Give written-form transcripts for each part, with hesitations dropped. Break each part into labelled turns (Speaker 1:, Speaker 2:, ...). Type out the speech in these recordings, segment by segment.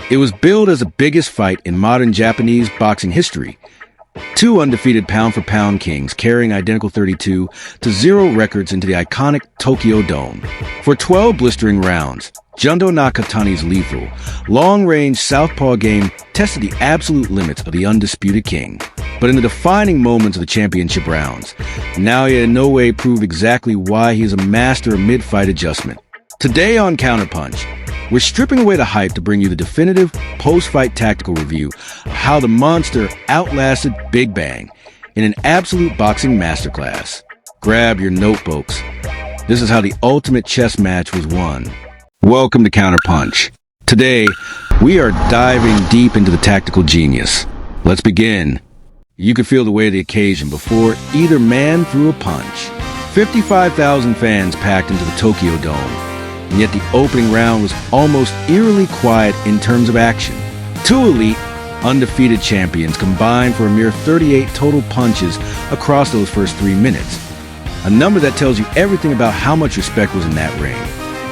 Speaker 1: It was billed as the biggest fight in modern Japanese boxing history. Two undefeated pound-for-pound kings carrying identical 32-0 records into the iconic Tokyo Dome. For 12 blistering rounds, Junto Nakatani's lethal, long-range southpaw game tested the absolute limits of the undisputed king. But in the defining moments of the championship rounds, Naoya Inoue proved exactly why he is a master of mid-fight adjustment. Today on Counterpunch, we're stripping away the hype to bring you the definitive post-fight tactical review of how the monster outlasted Big Bang in an absolute boxing masterclass. Grab your notebooks. This is how the ultimate chess match was won. Welcome to Counterpunch. Today, we are diving deep into the tactical genius. Let's begin. You could feel the weight of the occasion before either man threw a punch. 55,000 fans packed into the Tokyo Dome. And yet the opening round was almost eerily quiet in terms of action. Two elite, undefeated champions combined for a mere 38 total punches across those first 3 minutes. A number that tells you everything about how much respect was in that ring.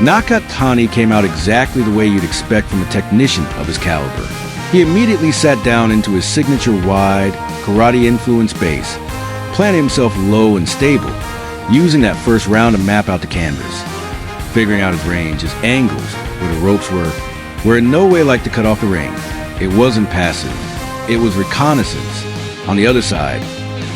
Speaker 1: Nakatani came out exactly the way you'd expect from a technician of his caliber. He immediately sat down into his signature wide, karate-influenced base, planting himself low and stable, using that first round to map out the canvas. Figuring out his range, his angles, where the ropes were in no way like to cut off the ring. It wasn't passive. It was reconnaissance. On the other side,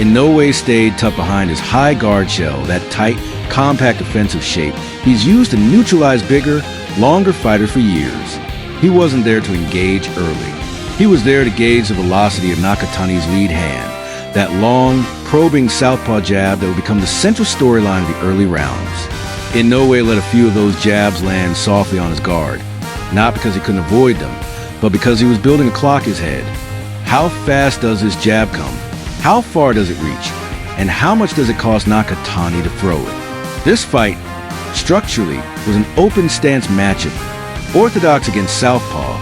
Speaker 1: in no way stayed tucked behind his high guard shell, that tight, compact offensive shape he's used to neutralize bigger, longer fighters for years. He wasn't there to engage early. He was there to gauge the velocity of Nakatani's lead hand, that long, probing southpaw jab that would become the central storyline of the early rounds. Inoue let a few of those jabs land softly on his guard, not because he couldn't avoid them, but because he was building a clock in his head. How fast does this jab come? How far does it reach? And how much does it cost Nakatani to throw it? This fight, structurally, was an open stance matchup, orthodox against southpaw,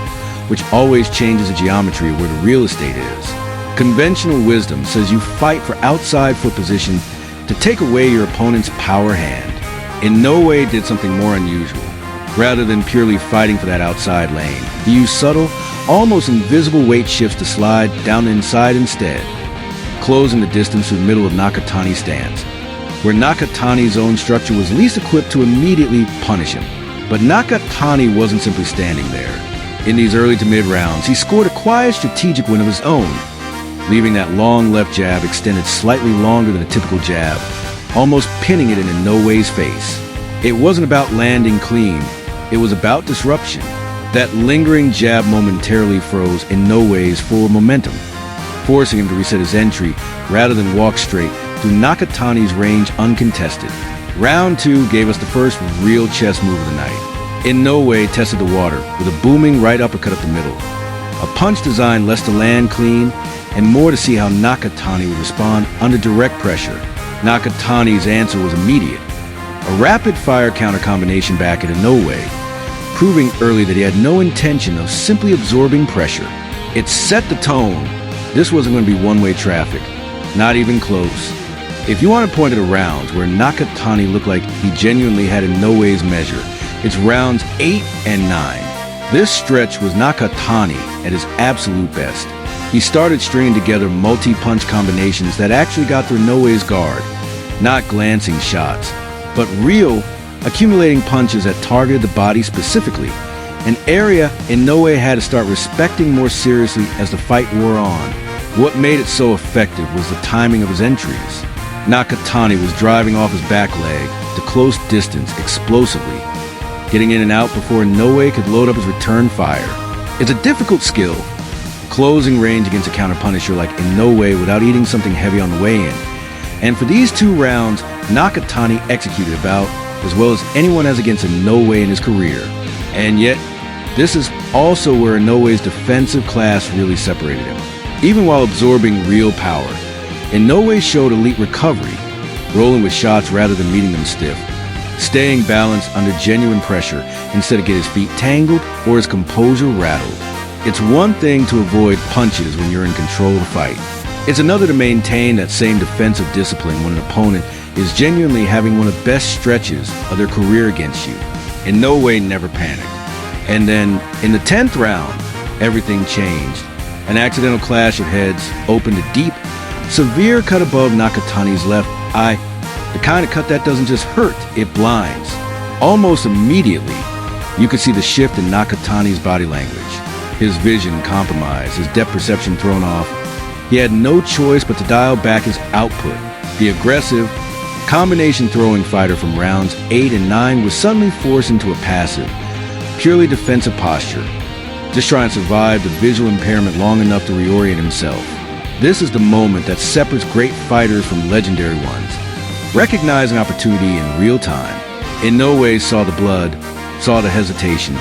Speaker 1: which always changes the geometry of where the real estate is. Conventional wisdom says you fight for outside foot position to take away your opponent's power hand. Inoue did something more unusual. Rather than purely fighting for that outside lane, he used subtle, almost invisible weight shifts to slide down the inside instead, closing the distance to the middle of Nakatani's stance, where Nakatani's own structure was least equipped to immediately punish him. But Nakatani wasn't simply standing there. In these early to mid rounds, he scored a quiet strategic win of his own, leaving that long left jab extended slightly longer than a typical jab, almost pinning it in Inoue's face. It wasn't about landing clean, it was about disruption. That lingering jab momentarily froze Inoue's forward momentum, forcing him to reset his entry rather than walk straight through Nakatani's range uncontested. Round 2 gave us the first real chess move of the night. Inoue tested the water with a booming right uppercut up the middle. A punch designed less to land clean and more to see how Nakatani would respond under direct pressure. Nakatani's answer was immediate. A rapid-fire counter combination back at Inoue, proving early that he had no intention of simply absorbing pressure. It set the tone. This wasn't going to be one-way traffic. Not even close. If you want to point at the rounds where Nakatani looked like he genuinely had Inoue's measure, it's rounds 8 and 9. This stretch was Nakatani at his absolute best. He started stringing together multi-punch combinations that actually got through Inoue's guard. Not glancing shots, but real, accumulating punches that targeted the body specifically, an area Inoue had to start respecting more seriously as the fight wore on. What made it so effective was the timing of his entries. Nakatani was driving off his back leg to close distance explosively, getting in and out before Inoue could load up his return fire. It's a difficult skill, closing range against a counter-punisher like Inoue without eating something heavy on the way in. And for these 2 rounds, Nakatani executed about as well as anyone has against Inoue in his career. And yet, this is also where Inoue's defensive class really separated him. Even while absorbing real power, Inoue showed elite recovery, rolling with shots rather than meeting them stiff, staying balanced under genuine pressure instead of get his feet tangled or his composure rattled. It's one thing to avoid punches when you're in control of the fight. It's another to maintain that same defensive discipline when an opponent is genuinely having one of the best stretches of their career against you. Inoue never panicked. And then, in the 10th round, everything changed. An accidental clash of heads opened a deep, severe cut above Nakatani's left eye. The kind of cut that doesn't just hurt, it blinds. Almost immediately, you could see the shift in Nakatani's body language. His vision compromised, his depth perception thrown off. He had no choice but to dial back his output. The aggressive, combination throwing fighter from rounds 8 and 9 was suddenly forced into a passive, purely defensive posture, just trying to survive the visual impairment long enough to reorient himself. This is the moment that separates great fighters from legendary ones. Recognizing opportunity in real time, Inoue saw the blood, saw the hesitation,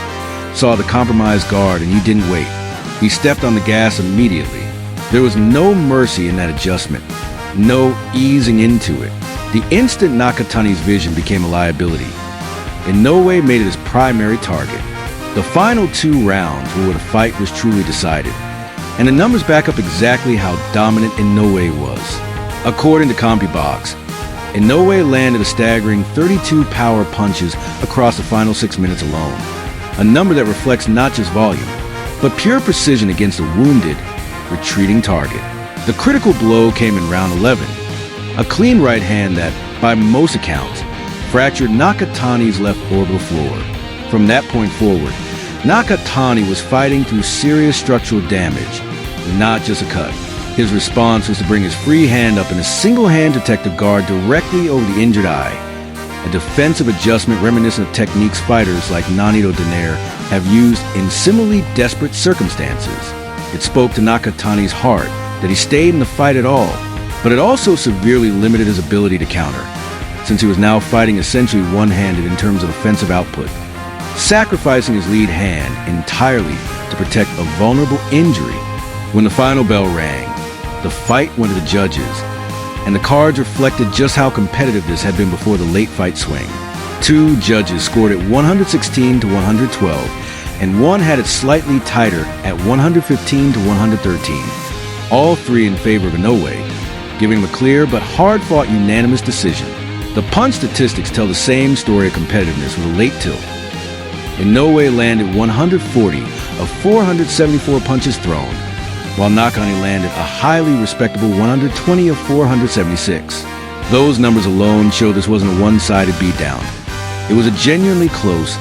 Speaker 1: saw the compromised guard, and he didn't wait. He stepped on the gas immediately. There was no mercy in that adjustment, no easing into it. The instant Nakatani's vision became a liability, Inoue made it his primary target. The final 2 rounds were where the fight was truly decided, and the numbers back up exactly how dominant Inoue was. According to CompuBox, Inoue landed a staggering 32 power punches across the final 6 minutes alone, a number that reflects not just volume, but pure precision against a wounded, retreating target. The critical blow came in round 11, a clean right hand that, by most accounts, fractured Nakatani's left orbital floor. From that point forward, Nakatani was fighting through serious structural damage, not just a cut. His response was to bring his free hand up and a single-hand detective guard directly over the injured eye, a defensive adjustment reminiscent of techniques fighters like Nonito Donaire have used in similarly desperate circumstances. It spoke to Nakatani's heart that he stayed in the fight at all, but it also severely limited his ability to counter, since he was now fighting essentially one-handed in terms of offensive output, sacrificing his lead hand entirely to protect a vulnerable injury. When the final bell rang, the fight went to the judges, and the cards reflected just how competitive this had been before the late fight swing. 2 judges scored it 116 to 112, and one had it slightly tighter at 115 to 113. All 3 in favor of Inoue, giving him a clear but hard-fought unanimous decision. The punch statistics tell the same story of competitiveness with a late tilt. Inoue landed 140 of 474 punches thrown, while Nakatani landed a highly respectable 120 of 476. Those numbers alone show this wasn't a one-sided beatdown. It was a genuinely close,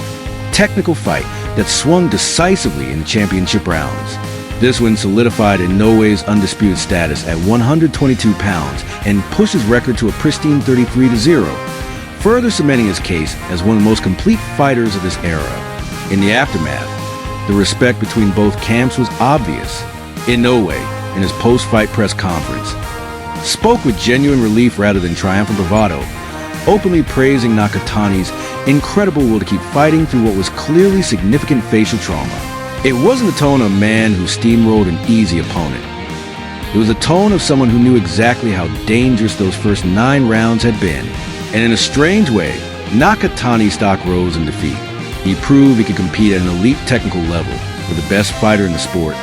Speaker 1: technical fight that swung decisively in championship rounds. This win solidified Inoue's undisputed status at 122 pounds and pushed his record to a pristine 33-0, further cementing his case as one of the most complete fighters of this era. In the aftermath, the respect between both camps was obvious. Inoue, in his post-fight press conference, spoke with genuine relief rather than triumphant bravado, openly praising Nakatani's incredible will to keep fighting through what was clearly significant facial trauma. It wasn't the tone of a man who steamrolled an easy opponent. It was the tone of someone who knew exactly how dangerous those first 9 rounds had been. And in a strange way, Nakatani's stock rose in defeat. He proved he could compete at an elite technical level with the best fighter in the sport,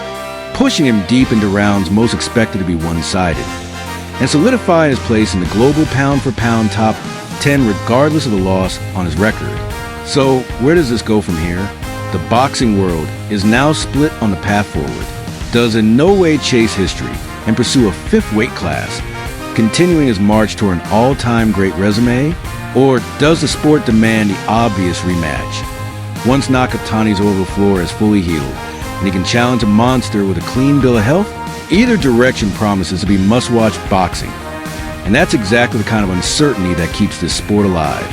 Speaker 1: pushing him deep into rounds most expected to be one-sided, and solidifying his place in the global pound-for-pound top 10 regardless of the loss on his record. So, where does this go from here? The boxing world is now split on the path forward. Does Inoue chase history and pursue a 5th weight class, continuing his march toward an all-time great resume? Or does the sport demand the obvious rematch? Once Nakatani's orbital floor is fully healed, and he can challenge a monster with a clean bill of health, either direction promises to be must-watch boxing. And that's exactly the kind of uncertainty that keeps this sport alive.